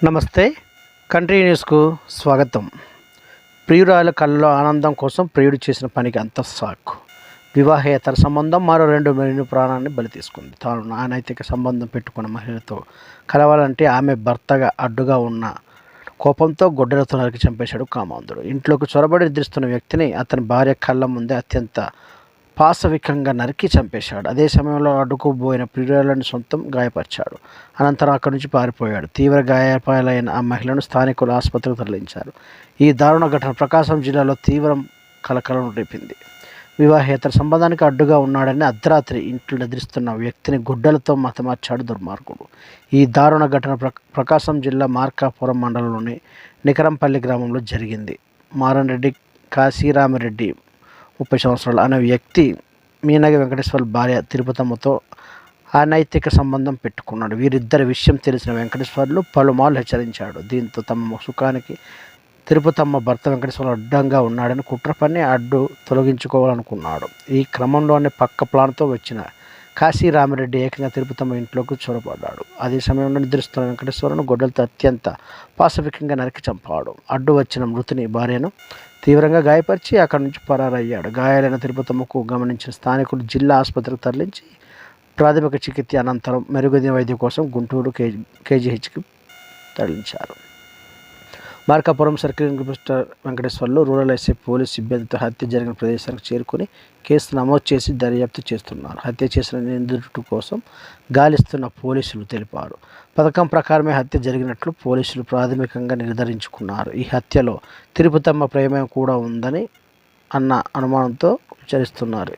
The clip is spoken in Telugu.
నమస్తే. కంట్రీ న్యూస్కు స్వాగతం. ప్రియురాల కళ్ళలో ఆనందం కోసం ప్రియుడు చేసిన పనికి అంత సాకు. వివాహేతర సంబంధం మరో 2 మహిళల ప్రాణాన్ని బలి తీసుకుంది. తాను అనైతిక సంబంధం పెట్టుకున్న మహిళతో కలవాలంటే ఆమె భర్తగా అడ్డుగా ఉన్న కోపంతో గొడ్డలతో నరికి చంపేశాడు కామాంధుడు. ఇంట్లోకి చొరబడి నిద్రిస్తున్న వ్యక్తిని అతని భార్య కళ్ళ ముందే అత్యంత పాశవికంగా నరికి చంపేశాడు. అదే సమయంలో అడ్డుకోబోయిన ప్రియురాలను సొంతం గాయపరిచాడు. అనంతరం అక్కడి నుంచి పారిపోయాడు. తీవ్ర గాయపాలైన ఆ మహిళను స్థానికులు ఆసుపత్రికి తరలించారు. ఈ దారుణ ఘటన ప్రకాశం జిల్లాలో తీవ్ర కలకలం రేపింది. వివాహేతర సంబంధానికి అడ్డుగా ఉన్నాడని అర్ధరాత్రి ఇంట్లో నిద్రిస్తున్న వ్యక్తిని గుడ్డలతో మతమార్చాడు దుర్మార్గుడు. ఈ దారుణ ఘటన ప్రకాశం జిల్లా మార్కాపురం మండలంలోని నికరంపల్లి గ్రామంలో జరిగింది. మారన్రెడ్డి కాశీరామిరెడ్డి 30 సంవత్సరాలు అనే వ్యక్తి మీనగ వెంకటేశ్వర భార్య తిరుపతమ్మతో అనైతిక సంబంధం పెట్టుకున్నాడు. వీరిద్దరి విషయం తెలిసిన వెంకటేశ్వర్లు పలుమార్లు హెచ్చరించాడు. దీంతో తమ సుఖానికి తిరుపతమ్మ భర్త వెంకటేశ్వర అడ్డంగా ఉన్నాడని కుట్ర పన్ని అడ్డు తొలగించుకోవాలనుకున్నాడు. ఈ క్రమంలోనే పక్క ప్లాన్తో వచ్చిన కాశీరామిరెడ్డి ఏకంగా తిరుపతమ్మ ఇంట్లోకి చొరబడ్డాడు. అదే సమయంలో నిద్రిస్తున్న వెంకటేశ్వరను గొడ్డలతో అత్యంత పాశవికంగా నరికి చంపాడు. అడ్డు వచ్చిన మృతుని భార్యను తీవ్రంగా గాయపరిచి అక్కడి నుంచి పరారయ్యాడు. గాయాలైన తిరుపతమ్మకు గమనించిన స్థానికులు జిల్లా ఆసుపత్రికి తరలించి ప్రాథమిక చికిత్స అనంతరం మెరుగైన వైద్యం కోసం గుంటూరు కేజీహెచ్కి తరలించారు. Markapuram circle inspector Venkateswarlu rural SI police సిబ్బందితో హత్య జరిగిన ప్రదేశానికి చేరుకుని కేసు నమోదు చేసి దర్యాప్తు చేస్తున్నారు. హత్య చేసిన నిందితుడి కోసం గాలిస్తున్న పోలీసులు తెలిపారు. పథకం ప్రకారమే హత్య జరిగినట్లు పోలీసులు ప్రాథమికంగా నిర్ధారించుకున్నారు. ఈ హత్యలో తిరుపతమ్మ ప్రమేయం కూడా ఉందని అన్న అనుమానంతో విచారిస్తున్నారు.